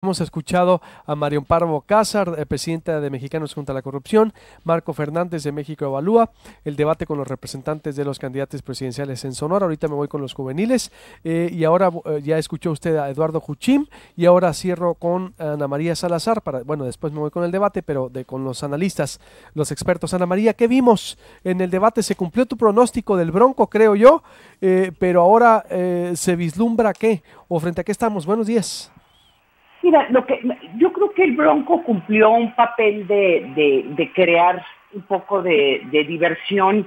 Hemos escuchado a Mario Amparo Cázar, presidenta de Mexicanos contra la Corrupción, Marco Fernández de México Evalúa, el debate con los representantes de los candidatos presidenciales en Sonora. Ahorita me voy con los juveniles y ahora ya escuchó usted a Eduardo Juchim y ahora cierro con Ana María Salazar bueno, después me voy con el debate, pero con los analistas, los expertos. Ana María, ¿qué vimos en el debate? Se cumplió tu pronóstico del Bronco, creo yo, pero ahora se vislumbra qué, o frente a qué estamos. Buenos días. Mira, yo creo que el Bronco cumplió un papel de crear un poco de diversión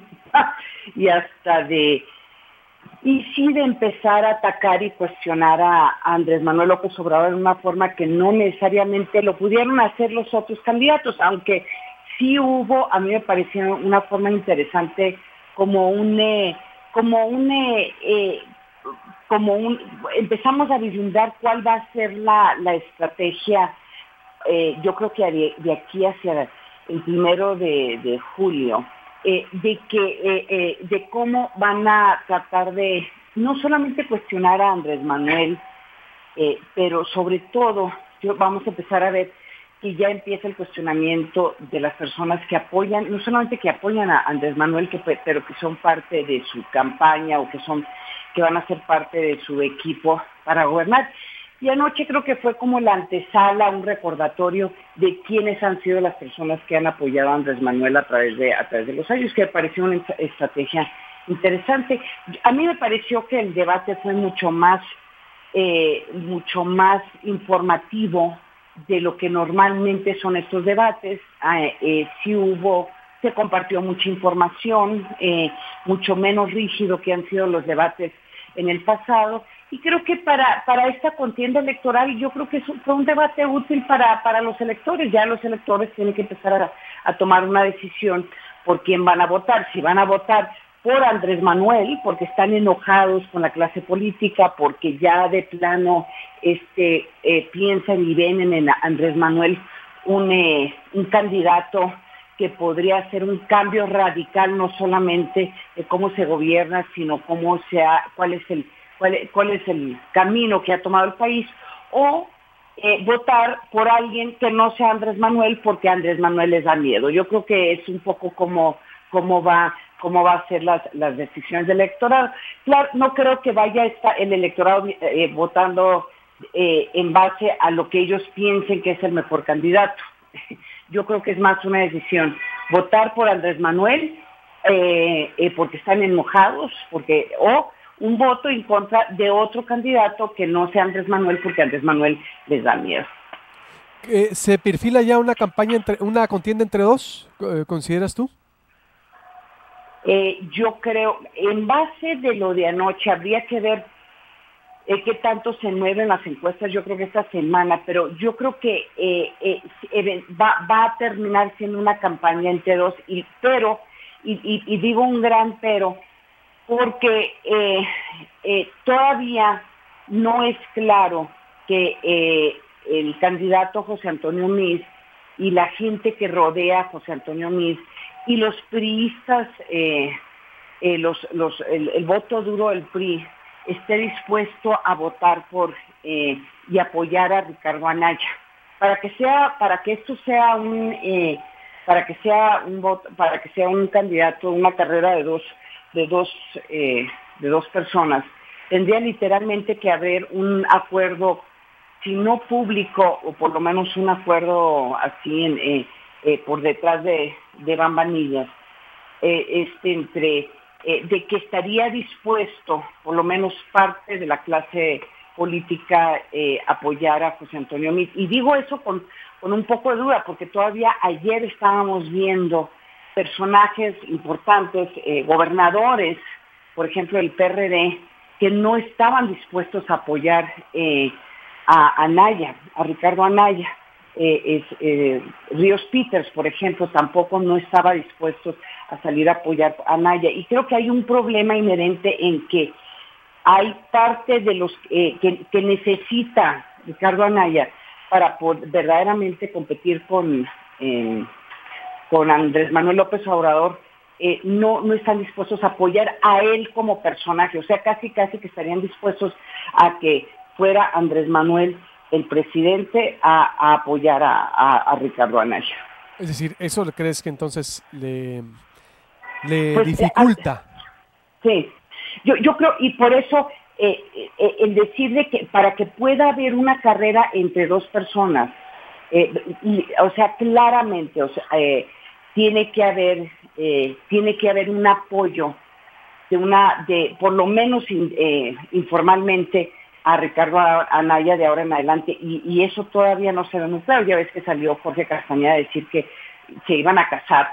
y hasta de empezar a atacar y cuestionar a Andrés Manuel López Obrador de una forma que no necesariamente lo pudieron hacer los otros candidatos, aunque sí hubo, a mí me pareció una forma interesante empezamos a vislumbrar cuál va a ser la estrategia, yo creo que de aquí hacia el 1 de julio, de cómo van a tratar de no solamente cuestionar a Andrés Manuel, pero sobre todo vamos a empezar a ver que ya empieza el cuestionamiento de las personas que apoyan, no solamente que apoyan a Andrés Manuel, pero que son parte de su campaña o que van a ser parte de su equipo para gobernar. Y anoche creo que fue como la antesala, un recordatorio de quiénes han sido las personas que han apoyado a Andrés Manuel a través de los años, que me pareció una estrategia interesante. A mí me pareció que el debate fue mucho más informativo de lo que normalmente son estos debates. Se compartió mucha información, mucho menos rígido que han sido los debates en el pasado, y creo que para esta contienda electoral yo creo que fue un debate útil para los electores. Ya los electores tienen que empezar a tomar una decisión por quién van a votar, si van a votar por Andrés Manuel, porque están enojados con la clase política, porque ya de plano piensan y ven en Andrés Manuel un candidato que podría hacer un cambio radical, no solamente de cómo se gobierna, sino cuál es el camino que ha tomado el país, o votar por alguien que no sea Andrés Manuel, porque a Andrés Manuel les da miedo. Yo creo que es un poco cómo va a ser las decisiones del electorado. Claro, no creo que vaya el electorado votando en base a lo que ellos piensen que es el mejor candidato. Yo creo que es más una decisión votar por Andrés Manuel porque están enojados, o un voto en contra de otro candidato que no sea Andrés Manuel, porque Andrés Manuel les da miedo. ¿Se perfila ya una una contienda entre dos, consideras tú? Yo creo, en base de lo de anoche, habría que ver qué tanto se mueven las encuestas, yo creo que esta semana, pero yo creo que va a terminar siendo una campaña entre dos, y digo un gran pero, porque todavía no es claro que el candidato José Antonio Meade y la gente que rodea a José Antonio Meade y los priistas, el voto duro del PRI, esté dispuesto a votar por y apoyar a Ricardo Anaya, para que esto sea un candidato, una carrera de dos personas. Tendría literalmente que haber un acuerdo, si no público, o por lo menos un acuerdo así por detrás de bambanillas, de que estaría dispuesto, por lo menos parte de la clase política, apoyar a José Antonio Meade. Y digo eso con un poco de duda, porque todavía ayer estábamos viendo personajes importantes, gobernadores, por ejemplo, el PRD, que no estaban dispuestos a apoyar a Anaya, a Ricardo Anaya. Ríos Peters, por ejemplo, tampoco no estaba dispuesto a salir a apoyar a Anaya. Y creo que hay un problema inherente en que hay parte de los que necesita Ricardo Anaya para verdaderamente competir con Andrés Manuel López Obrador, no están dispuestos a apoyar a él como personaje. O sea, casi que estarían dispuestos a que fuera Andrés Manuel el presidente a apoyar a Ricardo Anaya. Es decir, ¿eso crees que entonces le Pues, dificulta? Sí, yo creo, y por eso el decirle que para que pueda haber una carrera entre dos personas, o sea, claramente, o sea, tiene que haber un apoyo de por lo menos informalmente a Ricardo Anaya de ahora en adelante, y eso todavía no se ve muy claro. Ya ves que salió Jorge Castañeda a decir que se iban a casar,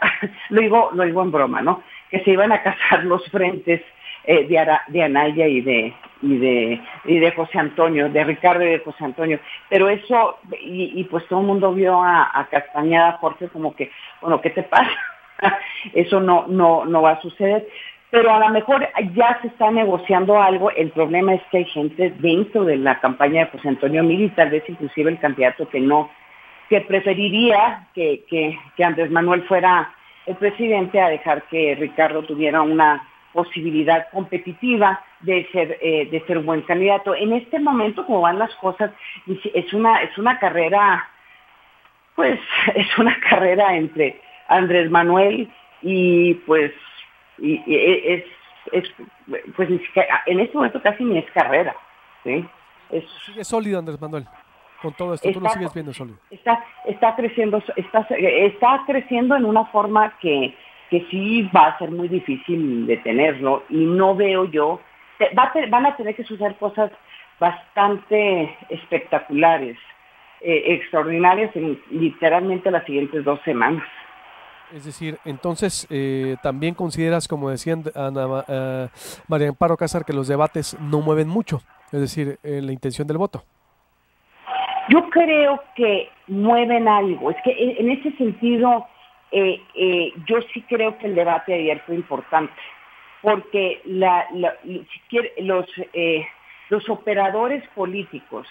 lo digo en broma, ¿no? Que se iban a casar los frentes de Anaya y de José Antonio, de Ricardo y de José Antonio. Pero eso, y pues todo el mundo vio a Castañeda, Jorge, como que, bueno, ¿qué te pasa? Eso no va a suceder. Pero a lo mejor ya se está negociando algo. El problema es que hay gente dentro de la campaña de José Antonio Meade, y tal vez inclusive el candidato que preferiría que Andrés Manuel fuera el presidente, a dejar que Ricardo tuviera una posibilidad competitiva de ser un buen candidato. En este momento, como van las cosas, es una carrera, pues es una carrera entre Andrés Manuel y pues pues ni siquiera, en este momento casi ni es carrera, ¿sí? Sigue sólido Andrés Manuel. Con todo esto, tú lo sigues viendo sólido. Está creciendo en una forma que sí va a ser muy difícil detenerlo, y no veo yo, van a tener que suceder cosas bastante espectaculares, extraordinarias en literalmente las siguientes 2 semanas. Es decir, entonces también consideras, como decían María Amparo Cásar, que los debates no mueven mucho, es decir, la intención del voto. Yo creo que mueven algo. Es que en ese sentido, yo sí creo que el debate de ayer fue importante, porque los operadores políticos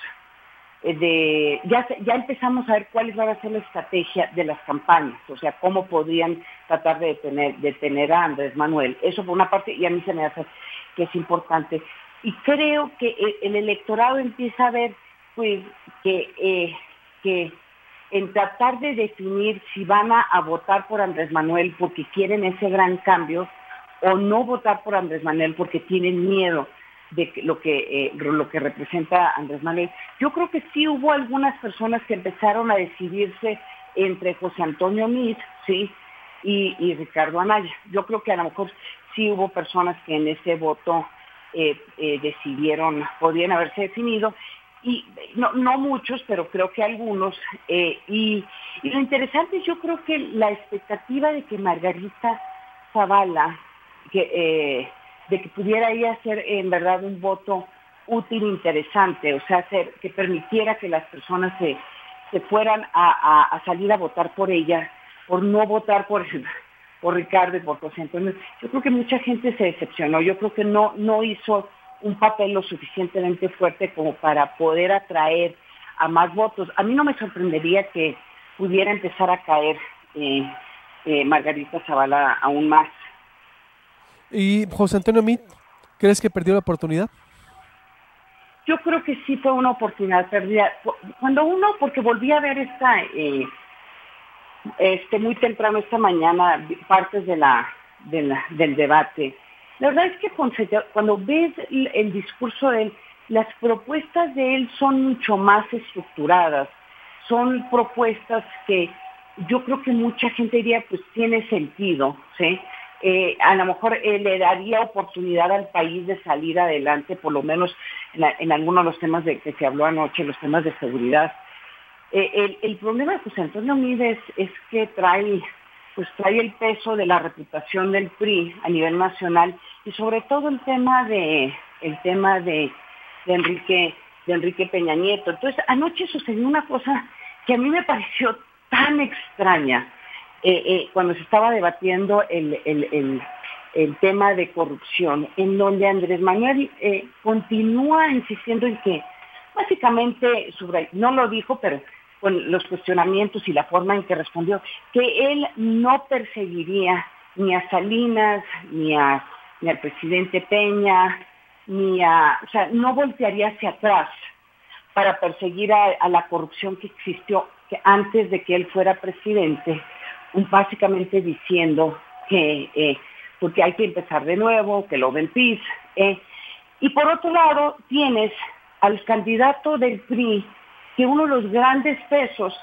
ya empezamos a ver cuál va a ser la estrategia de las campañas, o sea, cómo podrían tratar de detener a Andrés Manuel. Eso por una parte, y a mí se me hace que es importante. Y creo que el electorado empieza a ver, pues, que en tratar de definir si van a votar por Andrés Manuel porque quieren ese gran cambio, o no votar por Andrés Manuel porque tienen miedo de lo que representa Andrés Manuel. Yo creo que sí hubo algunas personas que empezaron a decidirse entre José Antonio Meade, sí, y Ricardo Anaya. Yo creo que a lo mejor sí hubo personas que en ese voto podían haberse definido, y no muchos, pero creo que algunos, y lo interesante, yo creo que la expectativa de que Margarita Zavala, de que pudiera ella hacer en verdad un voto útil, interesante, o sea, que permitiera que las personas se fueran a salir a votar por ella, por no votar por Ricardo y por José Antonio. Yo creo que mucha gente se decepcionó. Yo creo que no hizo un papel lo suficientemente fuerte como para poder atraer a más votos. A mí no me sorprendería que pudiera empezar a caer Margarita Zavala aún más. ¿Y José Antonio Meade, crees que perdió la oportunidad? Yo creo que sí fue una oportunidad perdida. Porque volví a ver muy temprano esta mañana partes del debate. La verdad es que cuando ves el discurso de él, las propuestas de él son mucho más estructuradas. Son propuestas que yo creo que mucha gente diría, pues tiene sentido, ¿sí? A lo mejor le daría oportunidad al país de salir adelante, por lo menos en algunos de los temas de que se habló anoche, los temas de seguridad. El problema de José Antonio Meade es que trae el peso de la reputación del PRI a nivel nacional, y sobre todo el tema de Enrique Peña Nieto. Entonces, anoche sucedió una cosa que a mí me pareció tan extraña, cuando se estaba debatiendo el tema de corrupción, en donde Andrés Manuel continúa insistiendo en que, básicamente, no lo dijo, pero con los cuestionamientos y la forma en que respondió, que él no perseguiría ni a Salinas, ni al presidente Peña, o sea, no voltearía hacia atrás para perseguir a la corrupción que existió que antes de que él fuera presidente, básicamente diciendo que porque hay que empezar de nuevo, que lo ven peace. Y por otro lado tienes al candidato del PRI, que uno de los grandes pesos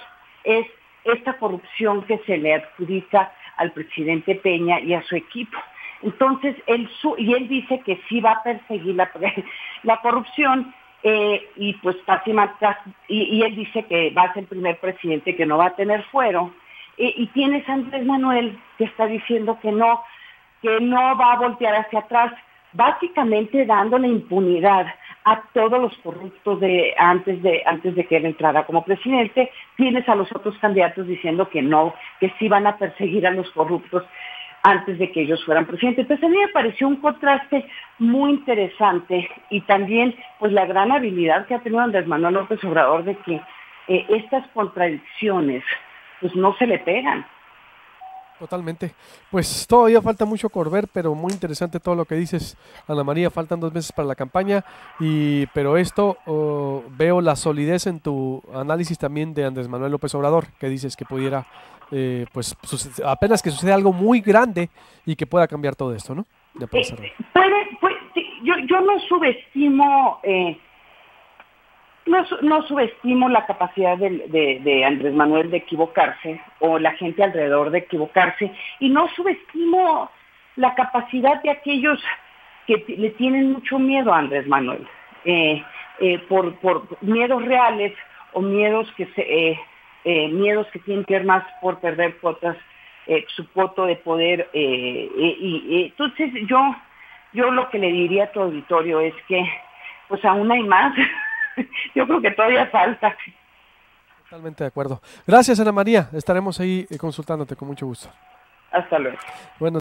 es esta corrupción que se le adjudica al presidente Peña y a su equipo. Entonces, él dice que sí va a perseguir la corrupción, y pues y él dice que va a ser el primer presidente que no va a tener fuero, y tienes a Andrés Manuel que está diciendo que no va a voltear hacia atrás, básicamente dándole impunidad a todos los corruptos antes de que él entrara como presidente. Tienes a los otros candidatos diciendo que no, que sí van a perseguir a los corruptos antes de que ellos fueran presidentes. Entonces a mí me pareció un contraste muy interesante, y también pues la gran habilidad que ha tenido Andrés Manuel López Obrador de que estas contradicciones pues no se le pegan. Totalmente. Pues todavía falta mucho por ver, pero muy interesante todo lo que dices, Ana María. Faltan 2 meses para la campaña, pero veo la solidez en tu análisis también de Andrés Manuel López Obrador, que dices que pudiera, apenas que suceda algo muy grande y que pueda cambiar todo esto, ¿no? Yo no subestimo... No subestimo la capacidad de Andrés Manuel de equivocarse, o la gente alrededor de equivocarse, y no subestimo la capacidad de aquellos que le tienen mucho miedo a Andrés Manuel, por miedos reales o miedos que tienen que ver más por perder cuotas, su voto de poder. Entonces yo lo que le diría a tu auditorio es que pues aún hay más. Yo creo que todavía falta. Totalmente de acuerdo. Gracias, Ana María. Estaremos ahí consultándote con mucho gusto. Hasta luego. Bueno.